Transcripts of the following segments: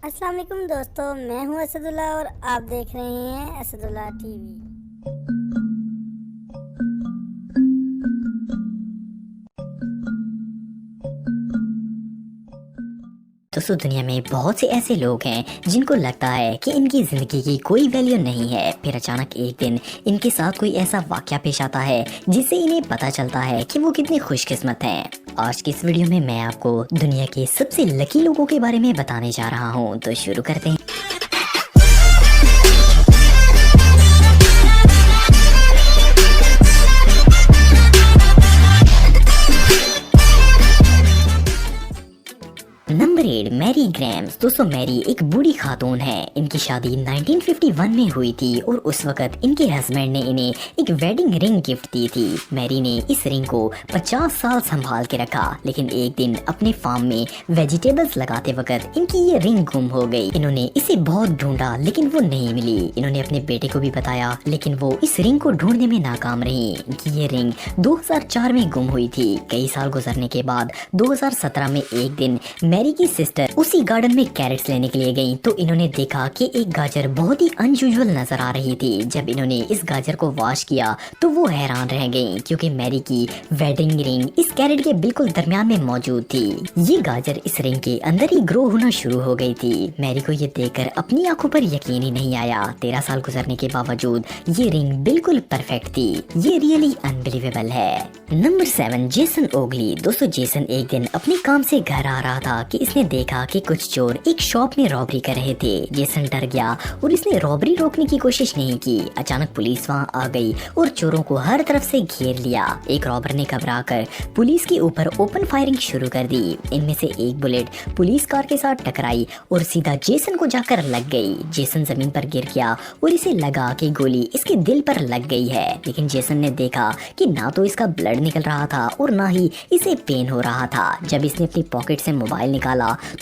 अस्सलाम वालेकुम दोस्तों, मैं हूं असदुल्ला और आप देख रहे हैं असदुल्ला टीवी। दोस्तों दुनिया में बहुत से ऐसे लोग हैं जिनको लगता है कि इनकी जिंदगी की कोई वैल्यू नहीं है। फिर अचानक एक दिन इनके साथ कोई ऐसा वाकया पेश आता है जिससे इन्हें पता चलता है कि वो कितने खुशकिस्मत हैं। आज की इस वीडियो में मैं आपको दुनिया के सबसे लकी लोगों के बारे में बताने जा रहा हूँ, तो शुरू करते हैं। Number 8, Mary Grams. दोस्तों मैरी एक बूढ़ी खातून है। इनकी शादी 1951 में हुई थी और उस वक्त इनके हस्बैंड ने इन्हें एक वेडिंग रिंग गिफ्ट दी थी। मैरी ने इस रिंग को 50 साल संभाल के रखा, लेकिन एक दिन अपने फार्म में वेजिटेबल्स लगाते वक्त इनकी ये रिंग गुम हो गई। इन्होंने इसे बहुत ढूंढा लेकिन वो नहीं मिली। इन्होंने अपने बेटे को भी बताया लेकिन वो इस रिंग को ढूंढने में नाकाम रही। इनकी ये रिंग 2004 में गुम हुई थी। कई साल गुजरने के बाद 2017 में एक दिन मैरी की सिस्टर उसी गार्डन में कैरेट्स लेने के लिए गईं, तो इन्होंने देखा कि एक गाजर बहुत ही अनयूजुअल नजर आ रही थी। जब इन्होंने इस गाजर को वॉश किया तो वो हैरान रह गईं, क्योंकि मैरी की वेडिंग रिंग इस कैरेट के बिल्कुल दरमियान में मौजूद थी। ये गाजर इस रिंग के अंदर ही ग्रो होना शुरू हो गई थी। मैरी को ये देखकर अपनी आंखों पर यकीन ही नहीं आया। 13 साल गुजरने के बावजूद ये रिंग बिल्कुल परफेक्ट थी। ये रियली अनबिलीवेबल है। Number 7, Jason Ogli. दोस्तों जेसन एक दिन अपने काम से घर आ रहा था कि इसने देखा कि कुछ चोर एक शॉप में रॉबरी कर रहे थे। जेसन डर गया और इसने रॉबरी रोकने की कोशिश नहीं की। अचानक पुलिस वहां आ गई और चोरों को हर तरफ से घेर लिया। एक रॉबर ने घबराकर पुलिस के ऊपर ओपन फायरिंग शुरू कर दी। इनमें से एक बुलेट पुलिस कार के साथ टकराई और सीधा जेसन को जाकर लग गई। जेसन जमीन पर गिर गया और इसे लगा कि गोली इसके दिल पर लग गई है, लेकिन जेसन ने देखा कि ना तो इसका ब्लड निकल रहा था और ना ही इसे पेन हो रहा था। जब इसने अपनी पॉकेट से मोबाइल निकाला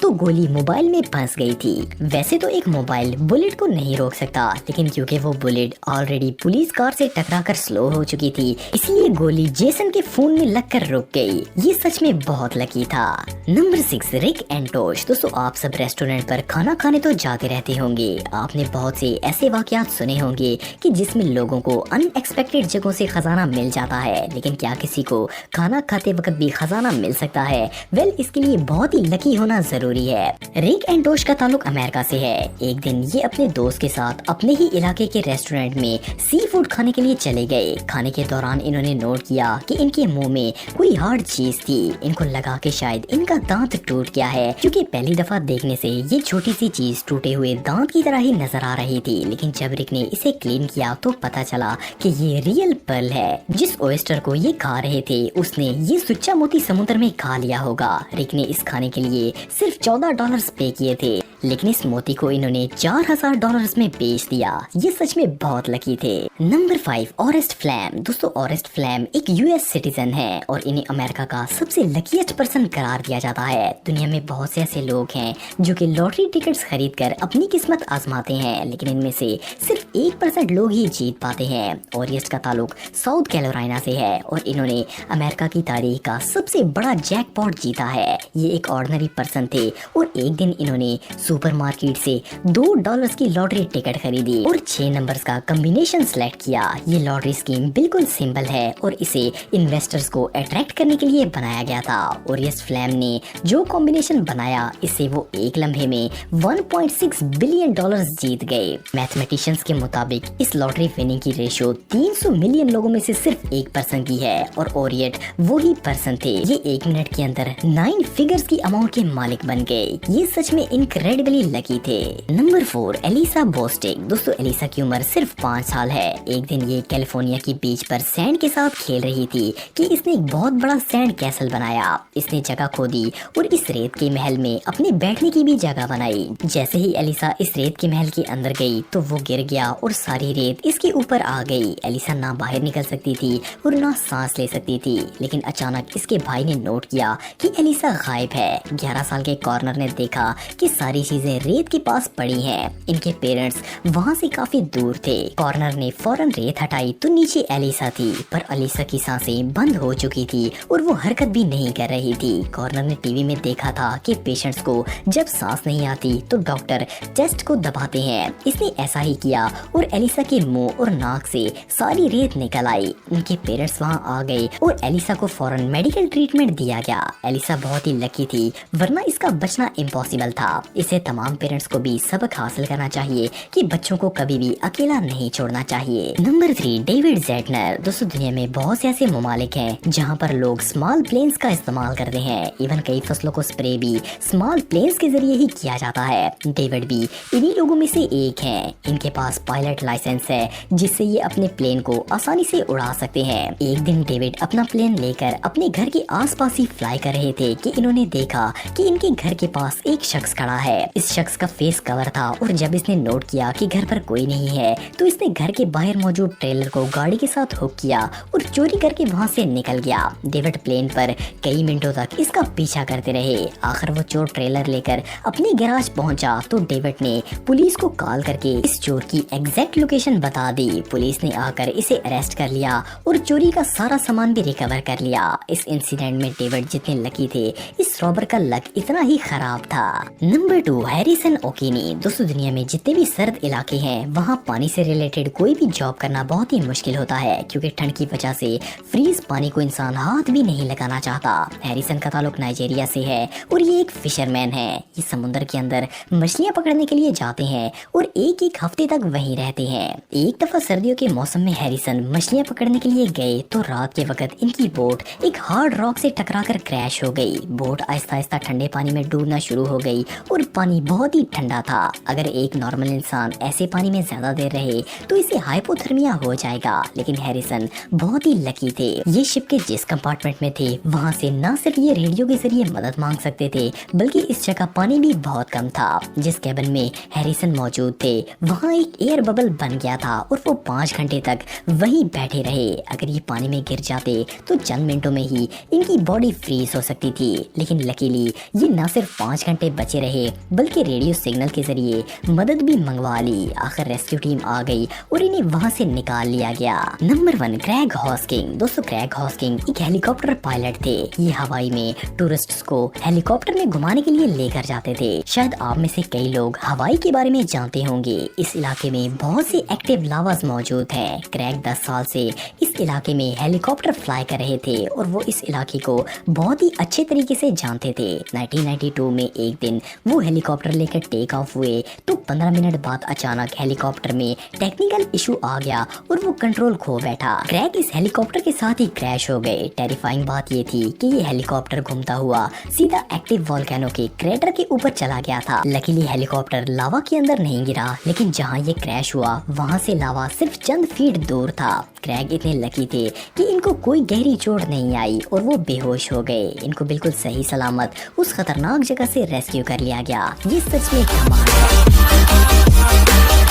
तो गोली मोबाइल में फंस गई थी। वैसे तो एक मोबाइल बुलेट को नहीं रोक सकता, लेकिन क्योंकि वो बुलेट ऑलरेडी पुलिस कार से टकराकर स्लो हो चुकी थी, इसलिए गोली जेसन के फोन में लगकर रुक गई। ये सच में बहुत लकी था। Number 6, Rick and टोश। दोस्तों आप सब रेस्टोरेंट पर खाना खाने तो जाते रहते होंगे। आपने बहुत से ऐसे वाकयात सुने होंगे कि जिसमें लोगों को अनएक्सपेक्टेड जगहों से खजाना मिल जाता है, लेकिन क्या किसी को खाना खाते वक्त भी खजाना मिल सकता है? वेल, इसके लिए बहुत ही लकी होना जरूरी है। रिक एंड टोश का ताल्लुक अमेरिका से है। एक दिन ये अपने दोस्त के साथ अपने ही इलाके के रेस्टोरेंट में सी फूड खाने के लिए चले गए। खाने के दौरान इन्होंने नोट किया कि इनके मुंह में कोई हार्ड चीज थी। इनको लगा कि शायद इनका दांत टूट गया है, क्योंकि पहली दफा देखने से ये छोटी सी चीज टूटे हुए दांत की तरह ही नजर आ रही थी। लेकिन जब रिक ने इसे क्लीन किया तो पता चला कि ये रियल पर्ल है। जिस ओयस्टर को ये खा रहे थे उसने ये सुच्चा मोती समुद्र में खा लिया होगा। रिक ने इस खाने के लिए सिर्फ $14 पे किए थे, लेकिन इस मोती को इन्होंने $4000 में बेच दिया। ये सच में बहुत लकी थे। Number 5, Orest Flam. दोस्तों ऑरेस्ट फ्लैम एक यूएस सिटीजन है और इन्हें अमेरिका का सबसे लकीएस्ट पर्सन करार दिया जाता है। दुनिया में बहुत से ऐसे लोग हैं जो कि लॉटरी टिकट्स खरीद कर अपनी किस्मत आजमाते हैं, लेकिन इनमें से सिर्फ 1% लोग ही जीत पाते हैं। ऑरेस्ट का ताल्लुक साउथ कैरोलिना से है और इन्होंने अमेरिका की तारीख का सबसे बड़ा जैकपॉट जीता है। ये एक ऑर्डिनरी पर्सन थे और एक दिन इन्होंने सुपरमार्केट से $2 की लॉटरी टिकट खरीदी और 6 नंबर्स का कॉम्बिनेशन सेलेक्ट किया। ये लॉटरी स्कीम बिल्कुल सिंपल है और इसे इन्वेस्टर्स को अट्रैक्ट करने के लिए बनाया गया था। और यस फ्लैम ने जो कॉम्बिनेशन बनाया, इससे वो एक लम्हे में $1.6 बिलियन जीत गए। मैथमेटिशियंस के मुताबिक इस लॉटरी विनिंग की रेशियो 300 मिलियन लोगों में से सिर्फ 1% की है और ओरियट वो ही पर्सन थे। ये 1 मिनट के अंदर 9 फिगर्स की अमाउंट के मालिक बन गए। ये सच में इनक्रेडिबली लकी थे। Number 4, Alyssa Bostic. दोस्तों एलिसा की उम्र सिर्फ 5 साल है। एक दिन ये कैलिफोर्निया की बीच पर सैंड के साथ खेल रही थी कि इसने एक बहुत बड़ा सैंड कैसल बनाया। इसने जगह खोदी और इस रेत के महल में अपने बैठने की भी जगह बनाई। जैसे ही एलिसा इस रेत के महल के अंदर गई तो वो गिर गया और सारी रेत इसके ऊपर आ गई। एलिसा ना बाहर निकल सकती थी और ना सांस ले सकती थी, लेकिन अचानक इसके भाई ने नोट किया कि एलिसा गायब है। 11 साल के कॉर्नर ने देखा कि सारी चीजें रेत के पास पड़ी हैं। इनके पेरेंट्स वहाँ से काफी दूर थे। कॉर्नर ने फौरन रेत हटाई तो नीचे एलिसा थी, पर एलिसा की सांसें बंद हो चुकी थी और वो हरकत भी नहीं कर रही थी। कॉर्नर ने टीवी में देखा था कि पेशेंट्स को जब सांस नहीं आती तो डॉक्टर चेस्ट को दबाते हैं। इसने ऐसा ही किया और एलिसा के मुंह और नाक से सारी रेत निकल आई। उनके पेरेंट्स वहाँ आ गए और एलिसा को फौरन मेडिकल ट्रीटमेंट दिया गया। एलिसा बहुत ही लकी थी, वरना इसका बचना इम्पॉसिबल था। इसे तमाम पेरेंट्स को भी सबक हासिल करना चाहिए कि बच्चों को कभी भी अकेला नहीं छोड़ना चाहिए। Number 3, David Zetner. दोस्तों, दुनिया में बहुत से ऐसे ममालिक हैं जहाँ पर लोग स्मॉल प्लेन्स का इस्तेमाल करते हैं। इवन कई फसलों को स्प्रे भी स्मॉल प्लेन्स के जरिए ही किया जाता है। डेविड भी इन्हीं लोगों में से एक हैं। इनके पास पायलट लाइसेंस है, जिससे ये अपने प्लेन को आसानी से उड़ा सकते हैं। एक दिन डेविड अपना प्लेन लेकर अपने घर के आसपास ही फ्लाई कर रहे थे कि इन्होंने देखा कि इनके घर के पास एक शख्स खड़ा है। इस शख्स का फेस कवर था और जब इसने नोट किया कि घर पर कोई नहीं है तो इसने घर के बाहर मौजूद ट्रेलर को गाड़ी के साथ हुक किया और चोरी करके वहाँ से निकल गया। डेविड प्लेन पर कई मिनटों तक इसका पीछा करते रहे। आखिर वो चोर ट्रेलर लेकर अपने गैराज पहुंचा तो डेविड ने पुलिस को कॉल करके इस चोर की एग्जैक्ट लोकेशन बता दी। पुलिस ने आकर इसे अरेस्ट कर लिया और चोरी का सारा सामान भी रिकवर कर लिया। इस इंसिडेंट में डेविड जितने लकी थे, इस रॉबर का लक इतना ही खराब था। Number 2, Harrison Okene. दोस्तों, दुनिया में जितने भी सर्द इलाके हैं वहाँ पानी से रिलेटेड कोई भी जॉब करना बहुत ही मुश्किल होता है, क्योंकि ठंड की वजह से फ्रीज पानी को इंसान हाथ भी नहीं लगाना चाहता। हैरिसन का ताल्लुक नाइजीरिया से है और ये एक फिशरमैन है। ये समुद्र के अंदर मछलियाँ पकड़ने के लिए जाते हैं और एक एक हफ्ते तक वहीं रहते हैं। एक दफा सर्दियों के मौसम में हैरिसन मछलियाँ पकड़ने के लिए गए तो रात के वक्त इनकी बोट एक हार्ड रॉक से टकराकर क्रैश हो गई। बोट आहिस्ता आहिस्ता ठंडे पानी में डूबना शुरू हो गई और पानी बहुत ही ठंडा था। अगर एक नॉर्मल इंसान ऐसे पानी में ज्यादा देर रहे तो इसे हाइपोथर्मिया हो जाएगा, लेकिन हैरिसन बहुत ही लकी थे। ये शिप के जिस कंपार्टमेंट में थे वहाँ से न सिर्फ ये रेडियो के जरिए मदद मांग सकते थे, बल्कि इस जगह पानी भी बहुत कम था। जिस कैबिन में हैरिसन मौजूद थे वहाँ एक एयर बबल बन गया था और वो 5 घंटे तक वहीं बैठे रहे। अगर ये पानी में गिर जाते तो चंद मिनटों में ही इनकी बॉडी फ्रीज हो सकती थी, लेकिन लकीली ये न सिर्फ 5 घंटे बचे रहे बल्कि रेडियो सिग्नल के जरिए मदद भी मंगवा ली। आखिर रेस्क्यू टीम आ गई और इन्हें वहाँ से निकाल लिया गया। Number 1, Greg Hosking. दोस्तों, ग्रेग हॉस्किंग एक हेलीकॉप्टर पायलट थे। ये हवाई में टूरिस्ट्स को हेलीकॉप्टर में घुमाने के लिए लेकर जाते थे। शायद आप में से कई लोग हवाई के बारे में जानते होंगे। इस इलाके में बहुत से एक्टिव लावास मौजूद हैं। ग्रेग 10 साल से इस इलाके में हेलीकॉप्टर फ्लाई कर रहे थे और वो इस इलाके को बहुत ही अच्छे तरीके से जानते थे। 1992 में एक दिन वो हेलीकॉप्टर लेकर टेक ऑफ हुए तो 15 मिनट बाद अचानक हेलीकॉप्टर में टेक्निकल इशू आ गया और वो कंट्रोल खो बैठा। ग्रेग इस हेलीकॉप्टर के साथ ही क्रैश हो गए। टेरिफाइंग बात ये थी कि ये हेलीकॉप्टर घूमता हुआ सीधा एक्टिव वोल्केनो के क्रेटर के ऊपर चला गया था। लकीली हेलीकॉप्टर लावा के अंदर नहीं गिरा, लेकिन जहाँ ये क्रैश हुआ वहाँ से लावा सिर्फ चंद फीट दूर था। ग्रेग इतने लकी थे कि इनको कोई गहरी चोट नहीं आई और वो बेहोश हो गए। इनको बिल्कुल सही सलामत उस खतरनाक जगह से रेस्क्यू कर लिया गया। ये सच में कमाल है।